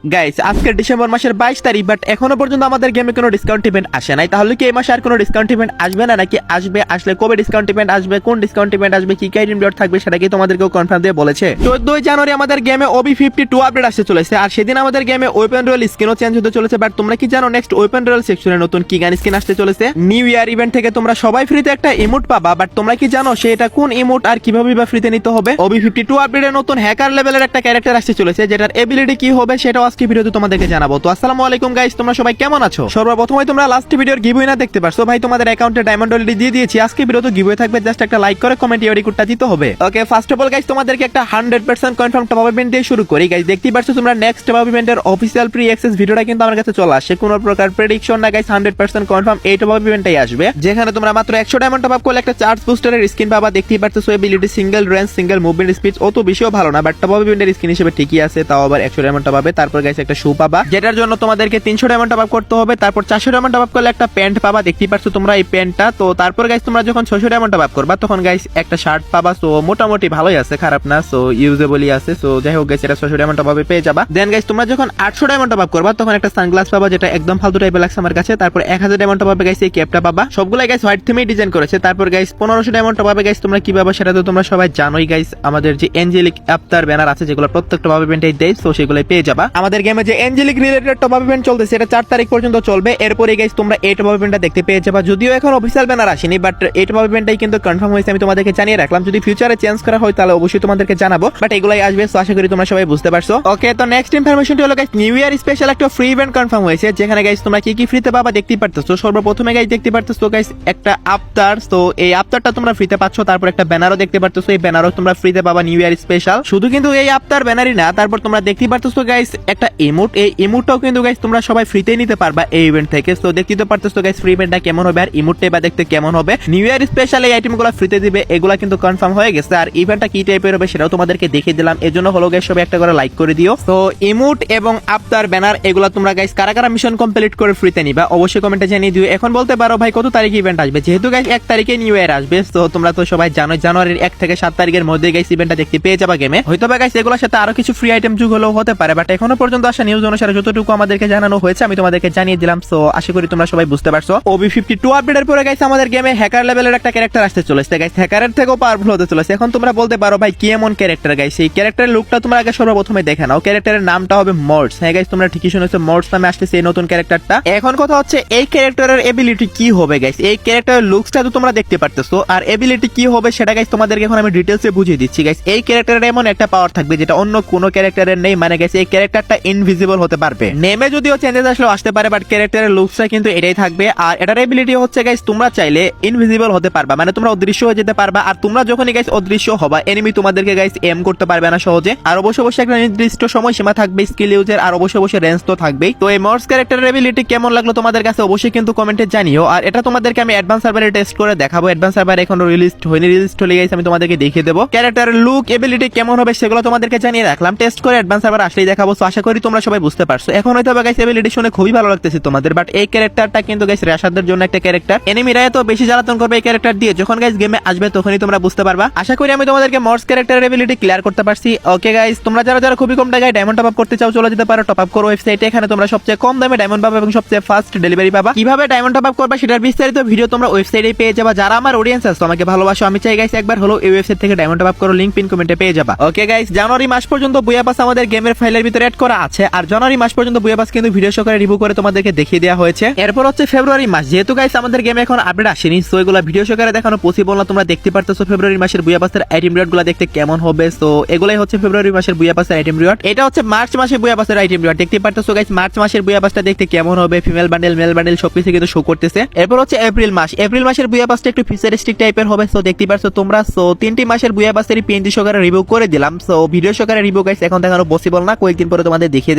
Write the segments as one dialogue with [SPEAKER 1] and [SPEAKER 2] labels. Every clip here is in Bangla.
[SPEAKER 1] গাইস আজকে ডিসেম্বর মাসের 22 তারিখ, বাট এখনো পর্যন্ত আমাদের গেমে কোনো ডিসকাউন্ট ইভেন্ট আসে নাই। তাহলে কি এই মাসে আর কোনো ডিসকাউন্ট ইভেন্ট আসবে না, নাকি আসবে? আসলে কবে ডিসকাউন্ট ইভেন্ট আসবে, কোন ডিসকাউন্ট ইভেন্ট আসবে, কি কি আইটেম থাকবে, সেটা কি তোমাদেরকেও কনফার্ম দিয়ে বলেছে। 14 জানুয়ারি আমাদের গেমে OB52 আপডেট আসতে চলেছে, আর সেদিন আমাদের গেমে ওয়েপন রয়েল স্কিনও চেঞ্জ হতে চলেছে। বাট তোমরা কি জানো নেক্সট ওয়েপন রয়েল সেকশনে নতুন কি গান স্কিন আসতে চলেছে? নিউ ইয়ার ইভেন্ট থেকে তোমরা সবাই ফ্রিতে একটা ইমোট পাবা, বাট তোমরা কি জানো সেটা কোন ইমোট আর কিভাবে বা ফ্রিতে নিতে হবে? OB52 আপডেটের নতুন হ্যাকার লেভেলের একটা ক্যারেক্টার আসতে চলেছে, যেটার এবিলিটি কি হবে সেটাও আজকে ভিডিওতে তোমাদেরকে জানাবো। তো আসসালামু আলাইকুম গাইস, তোমরা সবাই কেমন আছো? সর্বপ্রথমে তোমরা লাস্ট ভিডিওর গিভওয়ে না দেখতে পারছো ভাই, তোমাদের অ্যাকাউন্টে ডায়মন্ড অলরেডি দিয়ে দিয়েছি। আজকে ভিডিওতে গিভওয়ে থাকবে, জাস্ট একটা লাইক করে কমেন্ট ইউরি কোডটা দিতে হবে। ওকে, ফার্স্ট অফ অল গাইস তোমাদেরকে একটা 100% কনফার্ম টপ আপ ইভেন্ট দিয়ে শুরু করি। গাইস দেখতেই পারছো তোমরা নেক্সট টপ আপ ইভেন্টের অফিশিয়াল প্রি অ্যাক্সেস ভিডিওটা কিন্তু আমার কাছে চলে আসে। কোনো প্রকার প্রেডিকশন না গাইস, 100% কনফার্ম এই টপ আপ ইভেন্টটাই আসবে, যেখানে তোমরা মাত্র 100 ডায়মন্ড টপ আপ করলে একটা চার্জ বুস্টারের স্কিন পাবা। দেখতেই পারছো so ability, single range, single movement speed অত বেশিও ভালো না, বাট টপ আপ ইভেন্টের স্কিন হিসেবে ঠিকই আছে। তাও আবার 100 ডায়মন্ড টপ আপে। তারপর গাইস একটা শু পাবা, যেটার জন্য তোমাদেরকে 300 ডায়মন্ড টপ আপ করতে হবে। তারপর 400 ডায়মন্ড টপ আপ করলে একটা প্যান্ট পাবা, দেখতেই পারছো তোমরা এই প্যান্টটা। তো তারপর গাইস তোমরা যখন 600 ডায়মন্ড টপ আপ করবা তখন গাইস একটা শার্ট পাবা। সো মোটামুটি ভালোই আছে, খারাপ না, সো ইউজেবলই আছে। সো যাই হোক গাইস, এটা 600 ডায়মন্ড টপ আপে পেয়ে যাবা। দেন গাইস তোমরা যখন 800 ডায়মন্ড টপ আপ করবা তখন একটা সানগ্লাস পাবা, যেটা একদম ফালতু টাইপের লাগছে আমার কাছে। তারপর 1000 ডায়মন্ড টপ আপে গাইস এই ক্যাপটা পাবা। সবগুলাই গাইস হোয়াইট থিমে ডিজাইন করেছে। তারপর গাইস 1500 ডায়মন্ড টপ আপে গাইস তোমরা কি পাবা সেটা তো তোমরা সবাই জানোই গাইস, আমাদের যে এঞ্জেলিক আফতার ব্যানার আছে যেগুলো প্রত্যেকটা টপ আপ ইভেন্টেই দেয়, সো সেগুলাই পেয়ে যাবা। আমাদের গেমে যে angelic related top up event চলতেছে এটা 4 তারিখ পর্যন্ত চলবে। এরপরে গাইস তোমরা এই টপ আপ ইভেন্টটা দেখতে পেয়ে যাবা। যদিও এখন অফিশিয়াল ব্যানার আসেনি, বাট এই টপ আপ ইভেন্টটাই কিন্তু কনফার্ম হয়েছে, আমি তোমাদেরকে জানিয়ে রাখলাম। যদি ফিউচারে চেঞ্জ করা হয় তাহলে অবশ্যই তোমাদেরকে জানাবো, বাট এগুলাই আসবে, সো আশা করি তোমরা সবাই বুঝতে পারছো। ওকে, তো নেক্সট ইনফরমেশনটি হলো গাইস নিউ ইয়ার স্পেশাল একটা ফ্রি ইভেন্ট কনফার্ম হয়েছে, যেখানে গাইস তোমরা কি কি ফ্রিতে পাবা দেখতেই পারতেছো। সর্বপ্রথমে গাইস দেখতে পারতেছো গাইস একটা আফতার, তো এই আফতারটা তোমরা ফ্রিতে পাচ্ছ। তারপর একটা ব্যানারও দেখতে পারতেছো, এই ব্যানারও তোমরা ফ্রিতে পাবা নিউ ইয়ার স্পেশাল। শুধু কিন্তু এই আফতার ব্যানারই না, তারপর তোমরা দেখতেই পারতেছো গাইস একটা ইমোট, এই ইমোটটাও কিন্তু গাইস তোমরা সবাই ফ্রিতে নিতে পারবা এই ইভেন্ট থেকে। তো দেখতেই তো পারতেছো গাইস ফ্রি ইভেন্টটা কেমন হবে আর ইমোটটাই বা দেখতে কেমন হবে। নিউ ইয়ার স্পেশাল এই আইটেমগুলো ফ্রিতে দিবে, এগুলা কিন্তু কনফার্ম হয়ে গেছে। আর ইভেন্টটা কি টাইপের হবে সেটাও তোমাদেরকে দেখিয়ে দিলাম, এজন্য হলো গাইস সবাই একটা করে লাইক করে দিও। তো ইমোট এবং আফতার ব্যানার এগুলা তোমরা গাইস কারা কারা মিশন কমপ্লিট করে ফ্রিতে নিবা অবশ্যই কমেন্টে জানিয়ে দিও। এখন বলতে পারো ভাই কত তারিখে ইভেন্ট আসবে? যেহেতু গাইস 1 তারিখে নিউ ইয়ার আসবে, তো তোমরা তো সবাই জানো জানুয়ারির 1 থেকে 7 তারিখের মধ্যে গাইস ইভেন্টটা দেখতে পেয়ে যাবা গেমে। হয়তো বা গাইস এগুলোর সাথে আরো কিছু ফ্রি আইটেম যুগ হলেও হতে পারে, বাট এখনো পর্যন্ত আসা নিউজ অনুসারে যতটুকু আমাদেরকে জানানো হয়েছে আমি তোমাদেরকে জানিয়ে দিলাম। সো আশা করি তোমরা সবাই বুঝতে পারছো। OB52 আপডেটের পরে গাইস আমাদের গেমে হ্যাকার লেভেলের একটা ক্যারেক্টার আসতে চলেছে গাইস, হ্যাকারের থেকেও পাওয়ারফুল হতে চলেছে। এখন তোমরা বলতে পারো ভাই কি এমন ক্যারেক্টার? গাইস এই ক্যারেক্টারের লুকটা তোমরা আগে সর্বপ্রথমে দেখে নাও। ক্যারেক্টারের নামটা হবে মর্স। হ্যাঁ গাইস তোমরা ঠিকই শুনেছো, মর্স নামে আসতেছে এই নতুন ক্যারেক্টারটা। এখন কথা হচ্ছে এই ক্যারেক্টারের এবিলিটি কি হবে গাইস? এই ক্যারেক্টারের লুকসটা তো তোমরা দেখতে পারতেছো, আর এবিলিটি কি হবে সেটা গাইস তোমাদেরকে এখন আমি ডিটেইলসে বুঝিয়ে দিচ্ছি। গাইস এই ক্যারেক্টারের এমন একটা পাওয়ার থাকবে যেটা অন্য কোনো ক্যারেক্টারের নেই, মানে গাইস এই ক্যারেক্টারটা ইনভিজিবল হতে পারবে। নেমে যদিও চেঞ্জেস আসলেও আসতে পারে, বাট ক্যারেক্টারের লুকসটা কিন্তু এটাই থাকবে। আর এটার এবিলিটি হচ্ছে গাইস তোমরা চাইলে ইনভিজিবল হতে পারবা, মানে তোমরা অদৃশ্য হয়ে যেতে পারবা। আর তোমরা যখনই গাইস অদৃশ্য হবা এনিমি তোমাদেরকে গাইস এম করতে পারবে না সহজে। আর অবশ্যই অবশ্যই একটা নির্দিষ্ট সময় সীমা থাকবে স্কিল ইউজের, আর অবশ্যই অবশ্যই রেঞ্জ তো থাকবেই। তো এই মর্স ক্যারেক্টারের এবিলিটি কেমন লাগলো তোমাদের কাছে অবশ্যই কিন্তু কমেন্টে জানিও। আর এটা তোমাদেরকে আমি অ্যাডভান্স সার্ভারে টেস্ট করে দেখাবো। অ্যাডভান্স সার্ভার এখনো রিলিজ হয়নি, রিলিজ হলে গাইস আমি তোমাদেরকে দেখিয়ে দেবো ক্যারেক্টারের লুক এবিলিটি কেমন হবে সেগুলো তোমাদেরকে জানিয়ে রাখলাম। টেস্ট করে অ্যাডভান্স সার্ভার আসলেই দেখাবো। তো আশা করি তোমরা সবাই বুঝতে পারছো। এখন হয়তো গাইস এবিলিটি শুনে খুবই ভালো লাগতেছে তোমাদের, বাট এই ক্যারেক্টারটা কিন্তু গাইস রেশারদের জন্য একটা ক্যারেক্টার। এনিমিরা তো বেশি জ্বালাতন করবে এই ক্যারেক্টার দিয়ে, যখন গাইস গেমে আসবে তখনই তোমরা বুঝতে পারবা। আশা করি আমি তোমাদেরকে মর্স ক্যারেক্টারের এবিলিটি ক্লিয়ার করতে পারছি। ওকে গাইস, তোমরা যারা যারা খুবই কম টাকায় ডায়মন্ড টপ আপ করতে চাও চলে যেতে পারো টপ আপ করো ওয়েবসাইটে। এখানে তোমরা সবচেয়ে কম দামে ডায়মন্ড পাবে এবং সবচেয়ে ফাস্ট ডেলিভারি পাবা। কিভাবে ডায়মন্ড টপ আপ করবা সেটার বিস্তারিত ভিডিও তোমরা ওয়েবসাইটে পেয়ে যাবা। যারা আমার অডিয়েন্স আছে আমাকে ভালোবাসো, আমি চাই গাইস একবার হলো এই ওয়েবসাইট থেকে ডায়মন্ড টপ আপ করো, লিংক পিন কমেন্টে পেয়ে যাবা। ওকে গাইস, জানুয়ারি মাস পর্যন্ত বুয়া পাস আমাদের গেমের ফাইলের ভিতরে অ্যাড করা আছে, আর জানুয়ারি মাস পর্যন্ত বুয়া পাস কিন্তু ভিডিও সহকারে রিভিউ করে তোমাদেরকে দেখিয়ে দেওয়া হয়েছে। এরপর হচ্ছে ফেব্রুয়ারি মাস, যেহেতু গাইস আমাদের গেমে এখন আপডেট আসেনি, সো এগুলা ভিডিও সহকারে দেখানো পসিবল না। তোমরা দেখতে পারতেছো ফেব্রুয়ারি মাসের বুয়া পাসের আইটেম রিওয়ার্ড গুলো দেখতে কেমন হবে। সো এগুলাই হচ্ছে ফেব্রুয়ারি মাসের বুয়া পাসের আইটেম রিওয়ার্ড। এটা হচ্ছে মার্চ মাসের বুয়া পাসের আইটেম রিওয়ার্ড। দেখতে পারতেছো গাইস মার্চ মাসের বুয়া পাসটা দেখতে কেমন হবে, ফিমেল বান্ডেল মেল বান্ডেল সবকিছু কিন্তু শো করতেছে। এরপর হচ্ছে এপ্রিল মাস, এপ্রিল মাসের বুয়া পাসটা একটু ফিচারিস্টিক টাইপের হবে। সো দেখতে পারছো তোমরা। সো তিনটি মাসের বুয়া পাসের পিএনজি সহকারে রিভিউ করে দিলাম। সো ভিডিও সহকারে রিভিউ গাইস এখন দেখানো পসিবল না, কয়েকদিন পরে তোমাদের দেখিয়ে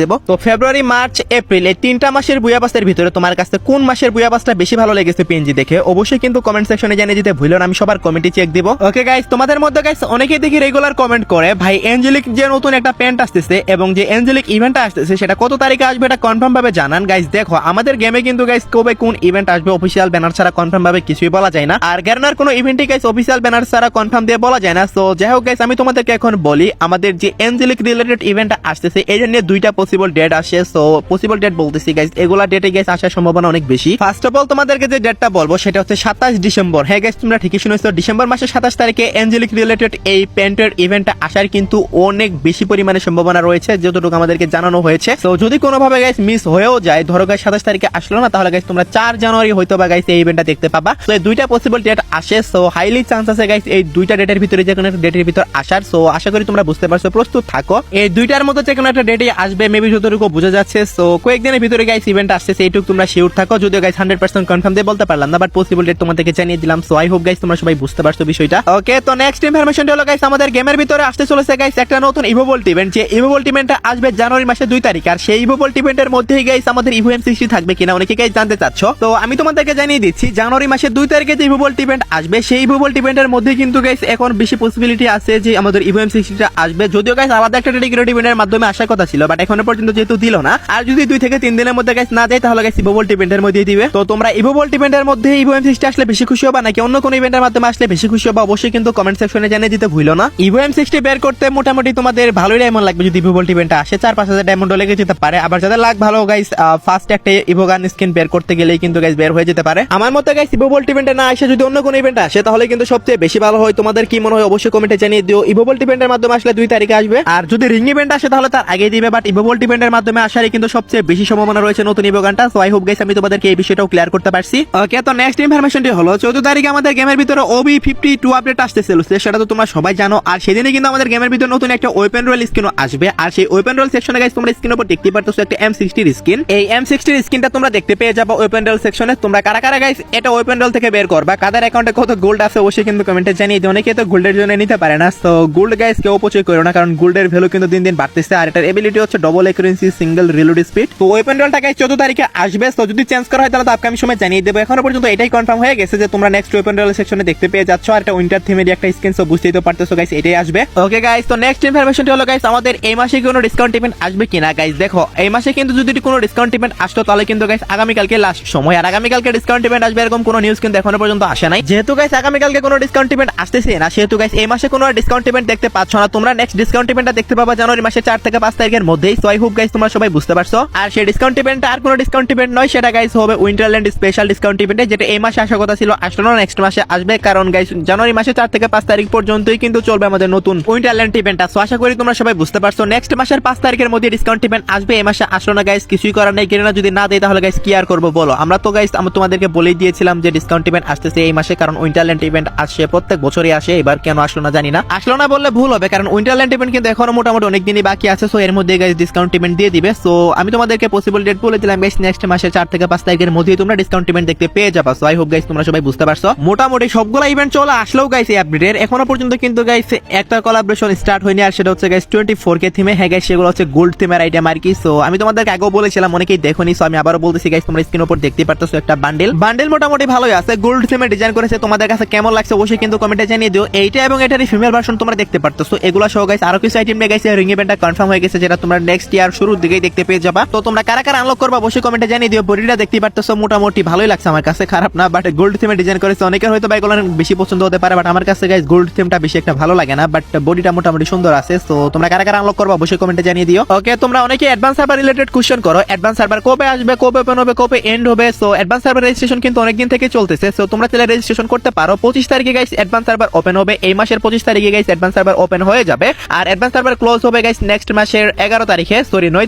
[SPEAKER 1] দেবো। তো ফেব্রুয়ারি মার্চ এপ্রিল এই তিনটা মাসের বুয়া পাসের ভিতরে তোমার কাছে কোন মাসের বুয়া পাসটা বেশি ভালো লেগেছে পিএনজি দেখে অবশ্যই কিন্তু কমেন্ট সেকশনে জানিয়ে দিতে ভুলো না, আমি সবার কমেন্টই চেক দিব। ওকে গাইস, তোমাদের মধ্যে গাইস অনেকেই দেখি রেগুলার কমেন্ট করে ভাই এঞ্জেলিক যে নতুন একটা প্যান্ট আসতেছে এবং যে এঞ্জেলিক ইভেন্টটা আসতেছে সেটা কত তারিখে আসবে এটা কনফার্ম ভাবে জানান। গাইস দেখো আমাদের গেমে কিন্তু গাইস কবে কোন ইভেন্ট আসবে অফিসিয়াল ব্যানার ছাড়া কনফার্ম ভাবে কিছুই বলা যায় না, আর গ্যারনার কোনো ইভেন্টই গাইস অফিসিয়াল ব্যানার ছাড়া কনফার্ম দিয়ে বলা যায় না। সো যাই হোক গাইস, আমি তোমাদেরকে এখন বলি আমাদের যে এঞ্জেলিক রিলেটেড ইভেন্টটা আসতেছে এটা নিয়ে দুইটা পসিবল ডেট আসে। সো পসিবল ডেট বলতেছি গাইস, এগুলা ডেটে গাইস আসার সম্ভাবনা অনেক বেশি। ফার্স্ট অফ অল তোমাদেরকে যে ডেটটা বলবো সেটা হচ্ছে 27 ডিসেম্বর। হ্যাঁ গাইস, তোমরা ঠিকই শুনেছো, ডিসেম্বর মাসের 27 তারিখে অ্যাঞ্জেলিক রিলেটেড এই পেন্টের ইভেন্টটা আসার কিন্তু অনেক বেশি পরিমাণে সম্ভাবনা রয়েছে, যতটুকু আমাদেরকে জানানো হয়েছে। তো যদি কোনোভাবে গাইস মিস হয়েও যায়, ধরো গাইস 27 তারিখে আসলো না, তাহলে গাইস তোমরা 4 জানুয়ারি হয়তো বা গাইস এই ইভেন্টটা দেখতে পাবা। তো এই দুইটা পসিবল ডেট আসে। সো হাইলি চান্স আছে গাইস এই দুইটা ডেটের ভিতরে যে কোনো একটা ডেটের ভিতর আসার। সো আশা করি তোমরা বুঝতে পারছো, প্রস্তুত থাকো। এই দুইটার মধ্যে যে কোনো একটা ডেটে আসবে মেবি, যতটুকু বোঝা যাচ্ছে। সো কয়েকদিনের ভিতরে গাইস ইভেন্ট আসছে, এইটুকু তোমরা শিওর থাকো। যদিও গাইস 100% কনফার্ম দিয়ে বলতে পারলাম না, বাট পসিবল ডেট তোমাদেরকে জানিয়ে দিলাম। সো আই হোপ গাইস তোমরা সবাই বুঝতে পারছো বিষয়টা। ওকে, তো নেক্সট ইনফরমেশনটা হলো গাইস, আমাদের গেমের ভিতরে আসতে চলেছে গাইস একটা নতুন ইভোভোল্ট ইভেন্ট। যে ইভোভোল্ট ইভেন্টটা আসবে জানুয়ারি মাসের 2 তারিখ। আর সেই ইভোভোল্ট ইভেন্টের মধ্যেই গাইস আমাদের ইভো M60 থাকবে কিনা অনেকে গাইস জানতে চাচ্ছ। তো আমি তোমাদেরকে জানিয়ে দিচ্ছি, জানুয়ারি মাসের 2 তারিখে যে ইভোভোল্ট ইভেন্ট আসবে, সেই ইভোভোল্ট ইভেন্টের মধ্যে কিন্তু গাইস এখন বেশি পসিবিলিটি আছে যে আমাদের ইভো M60টা আসবে। যদিও গাইস আলাদা একটা ডেডিকেটেড ইভেন্টের মাধ্যমে আসার কথা ছিল, বাট এখনো পর্যন্ত যেহেতু দিল না, আর যদি 2 থেকে 3 দিনের মধ্যে গাইস না যায়, তাহলে গাইস ইভোভোল্ট ইভেন্টের মধ্যেই দিবে। তো তোমরা ইভোভোল্ট ইভেন্টের মধ্যে ইভো M60 আসলে বেশি খুশি হবা নাকি অন্য কোনো ইভেন্টের মাধ্যমে আসলে বেশি খুশি হবা, অবশ্যই কিন্তু কমেন্ট সেকশনে জানিয়ে দিতে ভুলো না। ইভো M60 বের করতে মোটামুটি তোমাদের ভালোই ডায়মন্ড লাগবে। যদি ইভোভোল্ট ইভেন্টটা আসে 4-5 হাজার ডায়মন্ড লেগে যেতে পারে। আবার যাদের লাগ ভালো গাইস, ফার্স্ট একটা ইভো গান স্কিন বের করতে গেলেই কিন্তু গাইস বের হয়ে যেতে পারে। আমার মতে গাইস ইভোভোল্ট ইভেন্টে না আসে যদি অন্য কোনো ইভেন্ট আসে, তাহলে কিন্তু সবচেয়ে বেশি ভালো হয়। তোমাদের কি মনে হয় অবশ্যই কমেন্টে জানিয়ে দিও। ইভোভোল্ট ইভেন্টের মাধ্যমে আসলে 2 তারিখে আসবে, আর যদি রিং ইভেন্ট আসে তাহলে তার আগে দিবে। বাট ইভোভোল্ট ইভেন্টের মাধ্যমে আসারই কিন্তু সবচেয়ে বেশি সম্ভাবনা রয়েছে নতুন ইভো গানটা। সো আই হোপ গাইস আমি তোমাদেরকে এই বিষয়টাও ক্লিয়ার করতে পারছি। ওকে, তো নেক্সট ইনফরমেশনটি হলো 14 তারিখে আমাদের গেমের ভিতরে OB52 আপডেট আসতেছিল, সেটা তো তোমরা সবাই জানো। আর সেদিনই কিন্তু আমাদের গেমের ভিতরে নতুন একটা ওয়েপন রোল স্কিনও আসবে। আর সেই ওয়েপন রোল সেকশনে গাইস তোমরা স্ক্রিনের উপর দেখতে পারতেছো একটা M60 স্কিন। এই M60 স্কিনটা তোমরা দেখতে পেয়ে যাবে ওয়েপন রোল সেকশনে। তোমরা কারা কারা গাইস এটা ওয়েপন রোল থেকে বের করবা, কাদের অ্যাকাউন্টে কত গোল্ড আছে অবশ্যই কিন্তু কমেন্টে জানিয়ে দিও। অনেকে তো গোল্ডের জন্য নিতে পারে না। তো গোল্ড গাইস কেউ অপচয় করো না, কারণ গোল্ডের ভ্যালু কিন্তু দিন দিন বাড়তেছে। আর এটার এবিলিটি হচ্ছে ডবল অ্যাকুরেন্সি, সিঙ্গেল রিলোড স্পিড। তো ওয়েপন রোলটা গাইস 14 তারিখে আসবে। তো যদি চেঞ্জ করা হয় তাহলে তো আপকামিং সময় জানিয়ে দেবো। এখনো পর্যন্ত এটাই কনফার্ম হয়ে গেছে যে তোমরা নেক্সট ওয়েপন রোল সেকশনে দেখতে পেয়ে যাচ্ছ। আর একটা উইন্টার থিমের একটা স্কিন, সো বুঝতেই তো পারতেছো গাইস এটাই আসবে। ওকে গাইস, তো নেক্সট ইনফরমেশনটি হলো গাইস আমাদের এই মাসে কোনো ডিসকাউন্ট ইভেন্ট আসবে কিনা। গাইস দেখো, এই মাসে কিন্তু যদি কোনো ডিসকাউন্ট ইভেন্ট আসতো তাহলে কিন্তু গাইস আগামীকালকে লাস্ট সময়। আর আগামীকালকে ডিসকাউন্ট ইভেন্ট আসবে এরকম কোনো নিউজ কিন্তু এখনো পর্যন্ত আসে নাই। যেহেতু গাইস আগামীকালকে কোনো ডিসকাউন্ট ইভেন্ট আসতেছে না, সেহেতু গাইস এই মাসে কোনো ডিসকাউন্ট ইভেন্ট দেখতে পাচ্ছ না। তোমরা নেক্সট ডিসকাউন্ট ইভেন্টটা দেখতে পাবা জানুয়ারি মাসে 4 থেকে 5 তারিখের মধ্যেই। সো আই হোপ গাইস তোমরা সবাই বুঝতে পারছো। আর সেই ডিসকাউন্ট ইভেন্টটা আর কোনো ডিসকাউন্ট ইভেন্ট নয়, সেটা গাইস হবে উইন্টারল্যান্ড স্পেশাল ডিসকাউন্ট ইভেন্টে, যেটা এই মাসে আসার কথা ছিল, আসলো না, নেক্সট মাসে আসবে। কারণ গাইস জানুয়ারি মাসে 4 থেকে 5 তারিখ পর্যন্তই কিন্তু চলবে আমাদের নতুন উইন্টারল্যান্ড ইভেন্টটা। সো আশা করি তোমরা সবাই বুঝতে পারছো। নেক্সট মাসের 5 তারিখের মধ্যে ডিসকাউন্ট ইভেন্ট আসবে। এই মাসে আসলো না গাইস, কিছুই করার নেই। কেননা যদি না দেয় তাহলে গাইস কি আর করবো বলো। আমরা তো গাইস আমরা তোমাদেরকে বলেই দিয়েছিলাম যে ডিসকাউন্ট ইভেন্ট আসতেছে এই মাসে, কারণ উইন্টারল্যান্ড ইভেন্ট আসে প্রত্যেক বছরই আসে। এবার কেন আসলো না জানি না। আসলো না বললে ভুল হবে, কারণ উইন্টারল্যান্ড ইভেন্ট কিন্তু এখনো মোটামুটি অনেক দিনই বাকি আছে। সো এর মধ্যে গাইস ডিসকাউন্ট ইভেন্ট দিয়ে দিবে। সো আমি তোমাদেরকে পসিবল ডেট বলে দিলাম গাইস, নেক্সট মাসের 4 থেকে 5 তারিখের মধ্যেই তোমরা ডিসকাউন্ট ইভেন্ট দেখতে পেয়ে যাবা। সো আই হোপ গাইস তোমরা সবাই বুঝতে পারছো। মোটামুটি সবগুলো ইভেন্ট চলে আসলেও গাইস এই আপডেটের এখনো পর্যন্ত কিন্তু গাইস একটা কোলাবোরেশন স্টার্ট হয়নি। আর সেটা হচ্ছে গাইস 24K থিমে। হ্যাঁ গাইস সেগুলো হচ্ছে গোল্ড থিমের আইটেম আর কি। সো আমি তোমাদেরকে আগেও বলেছিলাম, অনেকেই দেখোনি। সো আমি আবারও বলতেছি গাইস, তোমরা স্ক্রিনের উপর দেখতে পারতেছো একটা বান্ডেল মোটামুটি ভালোই আছে, গোল্ড থিমে ডিজাইন করেছে। তোমাদের কাছে কেমন লাগছে অবশ্যই কিন্তু কমেন্টে জানিয়ে দিও। এইটা এবং এটারই ফিমেল ভার্সন তোমরা দেখতে পারতেছো। এগুলো সহ গাইস আরো কিছু আইটেম নিয়ে গাইস রিং ইভেন্টটা কনফার্ম হয়ে গেছে, যেটা তোমরা নেক্সট ইয়ার শুরুর দিকেই দেখতে পেয়ে যাবা। তো তোমরা কারা কারা আনলক করবা অবশ্যই কমেন্টে জানিয়ে দিও। বডিটা দেখতে পারতেছো মোটামুটি ভালোই লাগছে আমার কাছে, খারাপ না। বাট গোল্ড থিমে ডিজাইন করেছে, অনেকের হয়তো বাইক বেশি পছন্দ হতে পারে, বাট আমার কাছে গাইস গোল্ড থিমটা বেশি একটা ভালো লাগে না। বাট বডিটা মোটামুটি সুন্দর আছে। তো তোমরা কারা কারা আনলক করবা অবশ্যই কমেন্টে জানিয়ে দিও। ওকে, তোমরা অনেকে অ্যাডভান্স সার্ভার রিলেটেড কোশ্চেন করো, অ্যাডভান্স সার্ভার কবে আসবে, কবে ওপেন হবে, কবে এন্ড হবে। সো অ্যাডভান্স সার্ভার রেজিস্ট্রেশন কিন্তু অনেকদিন থেকে চলতেছে। সো তোমরা চাইলে রেজিস্ট্রেশন করতে পারো। 25 তারিখে গাইস অ্যাডভান্স সার্ভার ওপেন হবে। এই মাসের 25 তারিখে গাইস অ্যাডভান্স সার্ভার ওপেন হয়ে যাবে। আর অ্যাডভান্স সার্ভার ক্লোজ হবে গাইস নেক্সট মাসের 9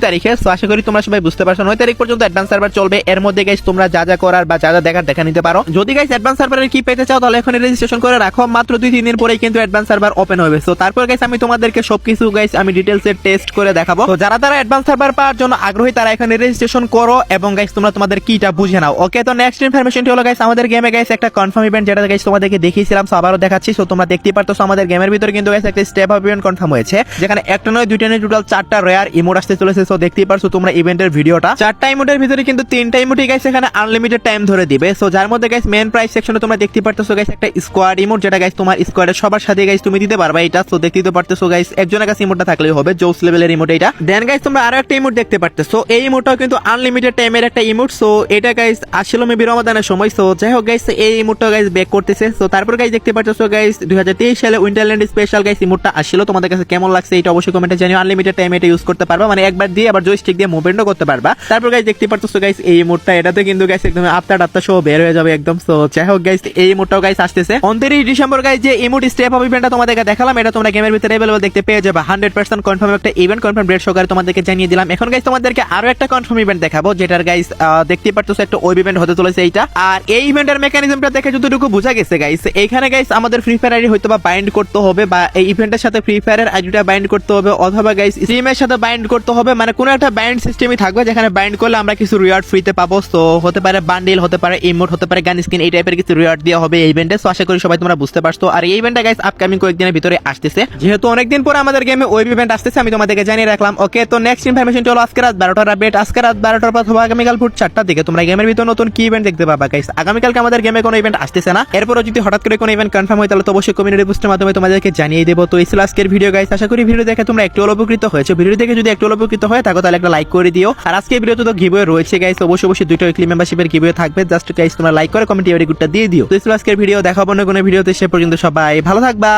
[SPEAKER 1] তারিখে। সো আশা করি তোমরা সবাই বুঝতে পারছো, 9 তারিখ পর্যন্ত অ্যাডভান্স সার্ভার চলবে। এর মধ্যে গাইস তোমরা যা যা করার বা যা যা দেখার দেখা নিতে পারো। যদি গাইস অ্যাডভান্স সার্ভারের কি পেতে চাও তাহলে এখন রেজিস্ট্রেশন করে রাখো। মাত্র 2-3 দিন পরেই কিন্তু অ্যাডভান্স সার্ভার ওপেন হবে। সো তারপর গাইস আমি তোমাদেরকে সবকিছু গাইস আমি ডিটেইলসে টেস্ট করে দেখাবো। তো যারা অ্যাডভান্স সার্ভার পাওয়ার জন্য আগ্রহী তারা এখানে রেজিস্ট্রেশন করো এবং গাইস তোমরা তোমাদের কিটা বুঝে নাও। ওকে, তো নেক্সট ইনফরমেশনটি হলো গাইস আমাদের গেমে গাইস একটা কনফার্ম ইভেন্ট, যেটা গাইস তোমাদেরকে দেখিয়েছিলাম। সো আবারও দেখাচ্ছি। সো তোমরা দেখতেই পারতেছো আমাদের গেমের ভিতরে কিন্তু গাইস একটা স্টেপ আপ ইভেন্ট কনফার্ম হয়েছে, যেখানে একটা নয় দুইটা নয় টোটাল 4টা রেয়ার ইমোট আসতে চলেছে। সো দেখতেই পারছো তোমরা ইভেন্টের ভিডিওটা। 4টা ইমোটের ভিতরে কিন্তু 3টা ইমোটই গাইস এখানে আনলিমিটেড টাইম ধরে দিবে। সো যার মধ্যে গাইস মেন প্রাইস সেকশনে তোমরা দেখতে পারতেছো গাইস একটা স্কোয়াড ইমোট, যেটা গাইস তোমার স্কোয়াডের সবার সাথে গাইস তুমি দিতে পারবা এটা। সো দেখতেই তো পারতেছো গাইস একজনের কাছে ইমোটটা থাকলেই হবে, জোস লেভেলের ইমোট এটা। দেন গাইস তোমরা আরো একটা ইমোট দেখতে পারতেছো, এই ইমোটটাও কিন্তু আনলিমিটেড টাইমের একটা ইমোট। সো এটা গাইস আসলে মেবি রমাদানের সময়। সো যাই হোক গাইস এই ইমোটটা গাইস ব্যাক করতেছে। সো তারপর গাইস দেখতে পারতেছো গাইস 2023 সালে উইন্টারল্যান্ড স্পেশাল গাইস ইমোটটা আসছিল। তোমাদের কাছে কেমন লাগছে এটা অবশ্যই কমেন্টে জানিও। আনলিমিটেড টাইম এটা ইউজ করতে পারবা, মানে একবার দিয়ে আবার জয়স্টিক দিয়ে মুভমেন্টও করতে পারবা। তারপর গাইস দেখতে পারতেছো গাইস এই মোডটা, এটাতে কিন্তু গাইস একদম আত্মা সহ বের হয়ে যাবে একদম। সো যাই হোক গাইস এই মোডটাও গাইস আসতেছে 29 ডিসেম্বর গাইস। যে ইমোট স্টেপ অফ ইভেন্টটা তোমাদেরকে দেখালাম, এটা তোমরা গেমের ভিতরে अवेलेबल দেখতে পেয়ে যাবে। 100% কনফার্ম একটা ইভেন্ট, কনফার্ম ডেট সহকারে তোমাদেরকে জানিয়ে দিলাম। এখন গাইস তোমাদেরকে আরো একটা কনফার্ম ইভেন্ট দেখাবো, যেটার গাইস দেখতে পারতেছো একটা ওয়েব ইভেন্ট হতে চলেছে এইটা। আর এই ইভেন্টের মেকানিজমটা দেখে যতটুকু বোঝা গেছে গাইস, এইখানে গাইস আমাদের ফ্রি ফায়ার আইডি হয়তো বা বাইন্ড করতে হবে, বা এই ইভেন্টের সাথে ফ্রি ফায়ারের আইডিটা বাইন্ড করতে হবে, অথবা গাইস স্ট্রিমের সাথে বাইন্ড করতে হবে, মানে কোনো একটা বাইন্ড সিস্টেমই থাকবে যেখানে বাইন্ড করলে আমরা কিছু রিওয়ার্ড ফ্রিতে পাবো। সো হতে পারে বান্ডেল, হতে পারে ইমোট, হতে পারে গান স্কিন, এই টাইপের কিছু রিওয়ার্ড দেওয়া হবে এই ইভেন্টে। সো আশা করি সবাই তোমরা বুঝতে পারছো। আর এই ইভেন্টটা গাইস আপকামিং কয়েকদিনের ভিতরে আসতেছে, যেহেতু অনেকদিন পরে আমাদের গেমে ওয়েব ইভেন্ট আসতেছে, আমি তোমাদেরকে জানিয়ে রাখলাম। ওকে, তো নেক্সট ইনফরমেশন হলো আজকে রাত 12টার আপডেট। আজকে রাত 12টার পর অথবা আগামীকাল ভোর 4টার দিকে তোমরা গেমের ভিতর নতুন কি ইভেন্ট দেখতে পাবা গাইস। আগামীকালকে আমাদের গেমে কোনো ইভেন্ট আসতেছে না, এরপরও যদি হঠাৎ করে কোনো ইভেন্ট কনফার্ম হয় তাহলে তো অবশ্যই কমিউনিটি পোস্টের মাধ্যমে তোমাদেরকে জানিয়ে দেবো। তো এই ছিল আজকের ভিডিও গাইস। আশা করি ভিডিও দেখে তোমরা একটু উপকৃত হয়েছো। ভিডিও দেখে যদি একটু উপকৃত হয় থাকো তাহলে একটা লাইক করে দিও। আর আজকে ভিডিওতে তো গিভওয়ে রয়েছে গাইস, অবশ্যই দুইটা উইকলি মেম্বারশিপের গিভওয়ে থাকবে। জাস্ট গাইস তোমরা লাইক করে কমেন্টে এর গুডটা দিয়ে দিও। তো এই ছিল আজকের ভিডিও, দেখাবো না কোনো ভিডিওতে। সে পর্যন্ত সবাই ভালো থাকবা।